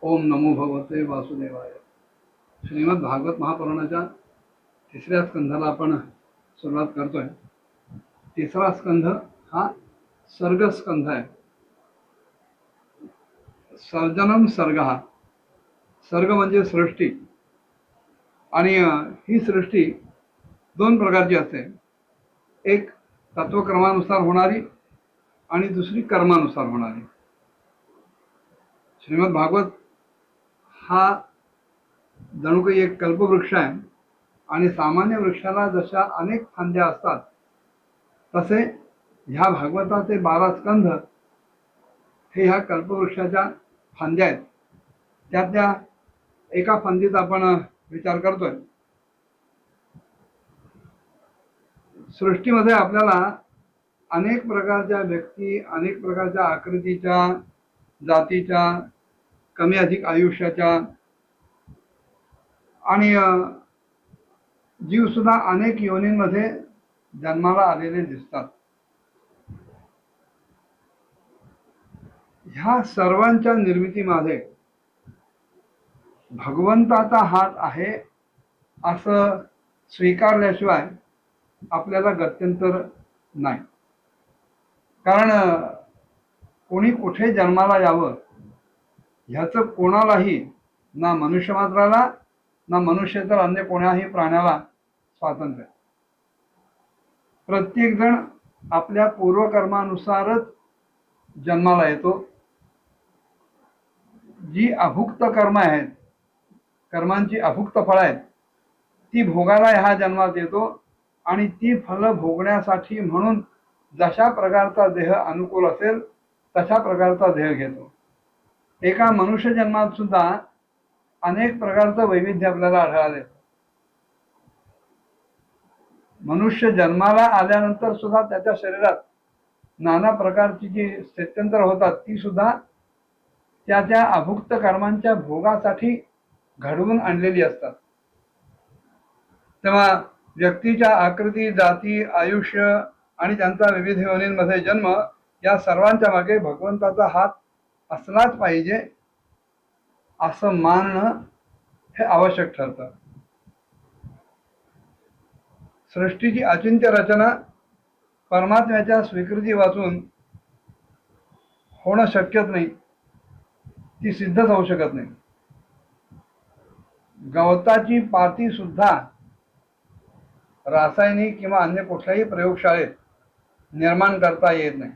ओम नमो भगवते वासुदेवाय। श्रीमद भागवत महापुराणाच्या तिसऱ्या स्कंधाला आपण सुरुवात करतोय। तिसरा स्कंध हा सर्ग स्कंध आहे। सर्जनम सर्ग, हा सर्ग म्हणजे सृष्टी, आणि ही सृष्टी दोन प्रकारची असते, एक तत्वक्रमानुसार होणारी आणि दुसरी कर्मानुसार होणारी। श्रीमद भागवत हा जणू काही एक कल्पवृक्ष आहे, आणि सामान्य वृक्षाला जशा अनेक फांद्या असतात तसे ह्या भागवताचे 12 स्कंध हे ह्या कल्पवृक्षाच्या फांद्या आहेत। त्यातल्या एका फांदीत आपण विचार करतोय। सृष्टीमध्ये आपल्याला अनेक प्रकारच्या व्यक्ती, अनेक प्रकारच्या आकृतीच्या, जातीच्या, कमी अधिक आयुष्याच्या, आणि जीव सुद्धा अनेक योनींमध्ये जन्माला आलेले दिसतात। ह्या सर्वांच्या निर्मितीमध्ये भगवंताचा हात आहे असं स्वीकारल्याशिवाय आपल्याला गत्यंतर नाही। कारण कोणी कुठे जन्माला यावं ह्याचं कोणालाही, ना मनुष्य मात्राला, ना मनुष्य तर अन्य कोणाही प्राण्याला स्वातंत्र्य। प्रत्येक जण आपल्या पूर्वकर्मानुसारच जन्माला येतो। जी अभुक्त कर्म आहेत, कर्मांची अभुक्त फळं आहेत, ती भोगायला ह्या जन्मात येतो, आणि ती फलं भोगण्यासाठी म्हणून जशा प्रकारचा देह अनुकूल असेल तशा प्रकारचा देह घेतो। एका मनुष्य जन्मात सुद्धा अनेक प्रकारचं वैविध्य आपल्याला आढळाले। मनुष्य जन्माला आल्यानंतर सुद्धा त्याच्या शरीरात नाना प्रकारची जी स्थित्यंतर होतात ती सुद्धा त्या अभुक्त कर्मांच्या भोगासाठी घडवून आणलेली असतात। तेव्हा व्यक्तीच्या आकृती, जाती, आयुष्य आणि त्यांचा विविध योनींमध्ये जन्म या सर्वांच्या मागे भगवंताचा हात असलाच पाहिजे असं मानणं हे आवश्यक ठरतं। सृष्टीची अचिंत्य रचना परमात्म्याच्या स्वीकृती वाचून होणं शक्यच नाही, ती सिद्धच होऊ शकत नाही। गवताची पाती सुद्धा रासायनिक किंवा अन्य कुठल्याही प्रयोगशाळेत निर्माण करता येत नाही।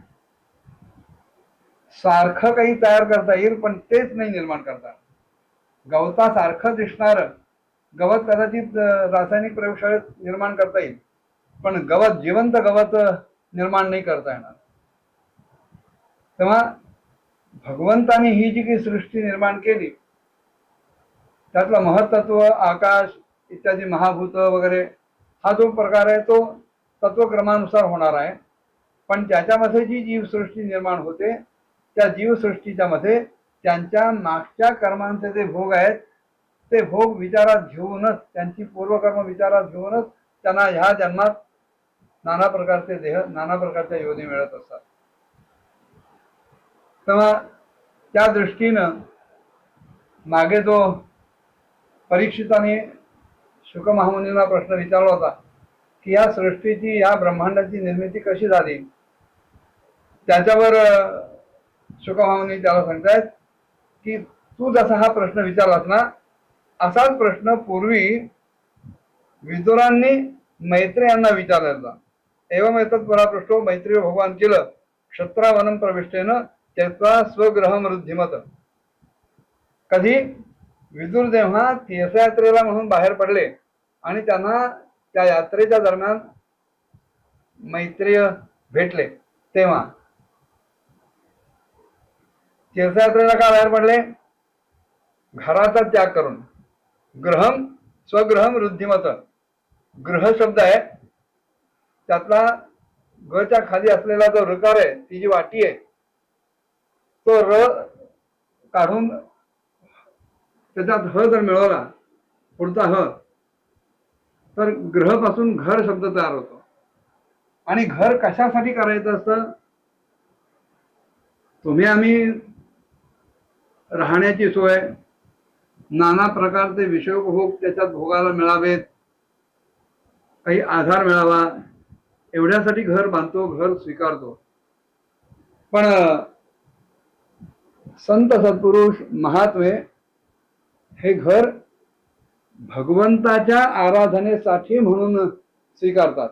सारखं काही तयार करता येईल पण तेच नाही निर्माण करता। गवतासारखं दिसणारं गवत कदाचित रासायनिक प्रयोगशाळेत निर्माण करता येईल, पण गवत, जिवंत गवत निर्माण नाही करता येणार। तेव्हा भगवंताने ही जी काही सृष्टी निर्माण केली त्यातलं महत्त्व, आकाश इत्यादी महाभूत वगैरे हा जो प्रकार आहे तो तत्वक्रमानुसार होणार आहे। पण त्याच्यामध्ये जी जीवसृष्टी निर्माण होते त्या जीवसृष्टीच्या मध्ये त्यांच्या मागच्या कर्मांचे जे भोग आहेत ते भोग विचारात घेऊनच, त्यांची पूर्वकर्म विचारात घेऊनच त्यांना ह्या जन्मात नाना प्रकारचे देह, नाना प्रकारच्या योनी मिळत असतात। तेव्हा त्या दृष्टीनं मागे जो परीक्षिताने शुक महामुनींना प्रश्न विचारला होता की या सृष्टीची, या ब्रह्मांडाची निर्मिती कशी झाली, त्याच्यावर शुक महामुनी त्याला सांगतायत की तू जसा हा प्रश्न विचारलास ना, असाच प्रश्न पूर्वी विदुरांनी मैत्रेयांना विचारला होता। एवं एतत् परापृष्टो मैत्रेय भगवान किल क्षत्रावनं प्रविष्टेन त्यक्त्वा स्वगृहं वृद्धिमत। कधी विदुर जेव्हा तीर्थयात्रेला म्हणून बाहेर पडले आणि त्यांना त्या यात्रेच्या दरम्यान मैत्रेय भेटले, तेव्हा तीर्थयात्रेला का बाहेर पडले? घराचा त्याग करून। गृहम स्वगृहम वृद्धिमत, गृह शब्द आहे, त्यातला गच्या खाली असलेला जो ऋकार आहे, ती जी वाटी आहे, तो र काढून त्याच्यात ह जर मिळवला, पुढचा ह, तर ग्रह पासून घर शब्द तयार होतो। आणि घर कशासाठी करायचं असतं? तुम्ही आम्ही राहण्याची सोय, नाना प्रकारचे विषयोपभोग त्याच्यात भोगायला मिळावेत, काही आधार मिळावा, एवढ्यासाठी घर बांधतो, घर स्वीकारतो. पण संत सत्पुरुष महात्मे हे घर भगवंताच्या आराधनेसाठी म्हणून स्वीकारतात.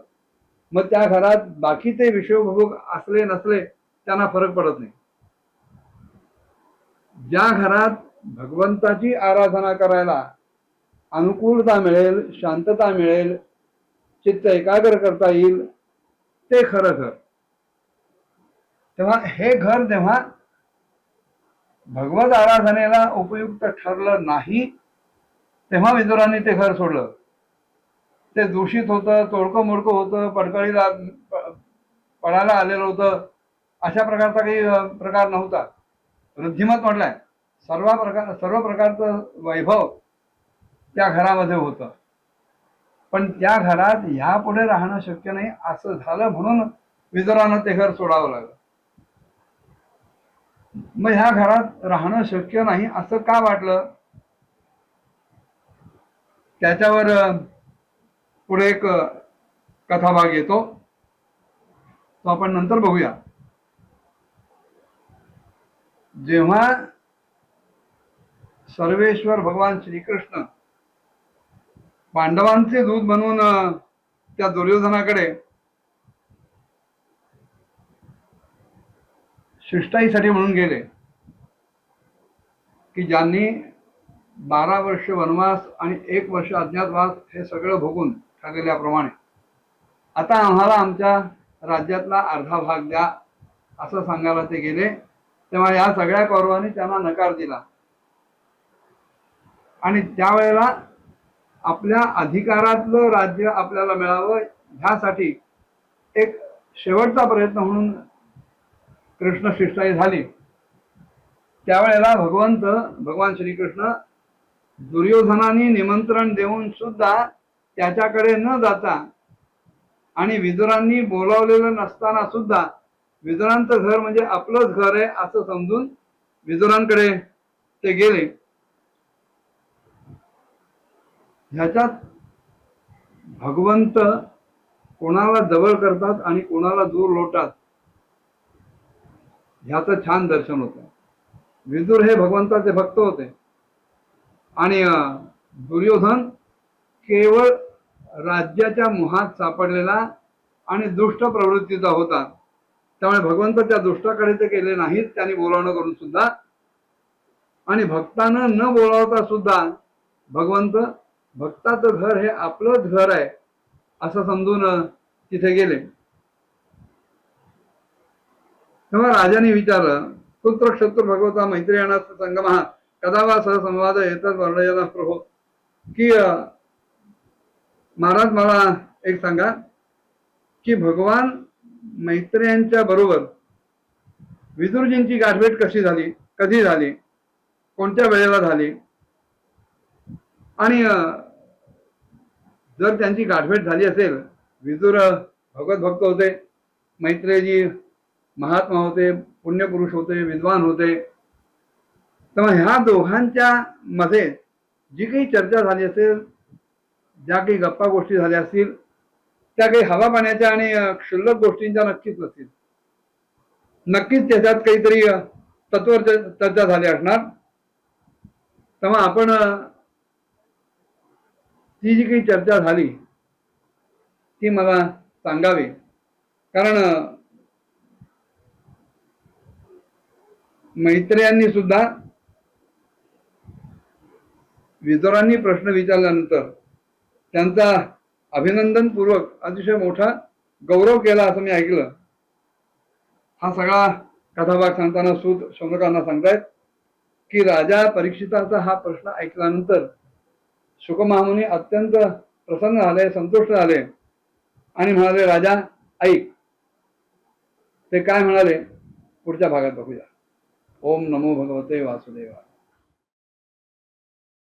मग त्या घरात बाकीचे विषयोपभोग असले नसले त्यांना फरक पडत नाही. ज्या घरात भगवंताची आराधना करायला अनुकूलता मिळेल, शांतता मिळेल, चित्त एकाग्र करता येईल, ते खरं घर. तेव्हा हे घर जेव्हा भगवत आराधनेला उपयुक्त ठरलं नाही, तेव्हा विदुरांनी ते घर सोडलं. ते दूषित होतं, तोडकं मोडकं होतं, पडकळीला पडायला आलेलं होतं, अशा प्रकारचा काही प्रकार नव्हता. वृद्धिमत म्हटलाय, सर्व प्रकारचं वैभव त्या घरामध्ये होतं. पण त्या घरात यापुढे राहणं शक्य नाही असं झालं, म्हणून विदुरांना ते घर सोडावं लागलं. मग ह्या घरात राहणं शक्य नाही असं का वाटलं, त्याच्यावर पुढे एक कथाभाग येतो, तो आपण नंतर बघूया. जेव्हा सर्वेश्वर भगवान श्रीकृष्ण पांडवांचे दूत बनवून त्या दुर्योधनाकडे शिष्टाईसाठी म्हणून गेले, की ज्यांनी 12 वर्ष वनवास आणि 1 वर्ष अज्ञातवास हे सगळं भोगून ठरलेल्याप्रमाणे आता आम्हाला आमच्या राज्यातला अर्धा भाग द्या असं सांगायला ते गेले. तेव्हा या सगळ्या कौरवांनी त्यांना नकार दिला आणि त्यावेळेला आपल्या अधिकारातलं राज्य आपल्याला मिळावं ह्यासाठी एक शेवटचा प्रयत्न म्हणून कृष्ण शिष्टाई झाली. त्यावेळेला भगवान श्रीकृष्ण दुर्योधनाने निमंत्रण देऊन सुद्धा त्याच्याकडे न जाता आणि विदुरांनी बोलावलेलं नसताना सुद्धा विदुरांचं घर म्हणजे आपलंच घर आहे असं समजून विदुरांकडे ते गेले. ह्याच्यात भगवंत कोणाला जवळ करतात आणि कोणाला दूर लोटतात ह्याचं छान दर्शन होतं. विदुर हे भगवंताचे भक्त होते आणि दुर्योधन केवळ राज्याच्या मोहात सापडलेला आणि दुष्ट प्रवृत्तीचा होता. त्यामुळे भगवंत त्या दुष्टाकडे ते गेले नाहीत, त्यांनी बोलावणं करून सुद्धा, आणि भक्तांना न बोलावता सुद्धा भगवंत भक्ताचं घर हे आपलंच घर आहे असं समजून तिथे गेले. तेव्हा राजाने विचारलं, पुत्र क्षत्र भगवता मैत्रियाणा संगमः कदा वा सह संवाद येतात वर्णयना प्रभो, की महाराज मला एक सांगा की भगवान मैत्रेयांच्या बरोबर विदुरजींची गाठभेट कशी झाली, कधी झाली, कोणत्या वेळेला झाली, आणि जर त्यांची गाठभेट झाली असेल, विदुर भगवत भक्त होते, मैत्रेयजी महात्मा होते, पुण्यपुरुष होते, विद्वान होते, तेव्हा ह्या दोघांच्या मध्ये जी काही चर्चा झाली असेल, ज्या काही गप्पा गोष्टी झाल्या असतील, त्या काही हवा पाण्याच्या आणि क्षुल्लक गोष्टींच्या नक्कीच नसतील. नक्कीच त्याच्यात काहीतरी तत्व चर्चा झाली असणार. तेव्हा आपण ती जी काही चर्चा झाली ती मला सांगावी, कारण मैत्रेयांनी सुद्धा विदुरांनी प्रश्न विचारल्यानंतर त्यांचा अभिनंदनपूर्वक अतिशय मोठा गौरव केला असं मी ऐकलं. हा सगळा कथाभाग सांगताना सूत शौनकांना सांगतायत की राजा परीक्षिताचा हा प्रश्न ऐकल्यानंतर शुकमहामुनी अत्यंत प्रसन्न झाले, संतुष्ट झाले आणि म्हणाले, राजा ऐक. ते काय म्हणाले पुढच्या भागात बघूया. ओम नमो भगवते वासुदेवाय.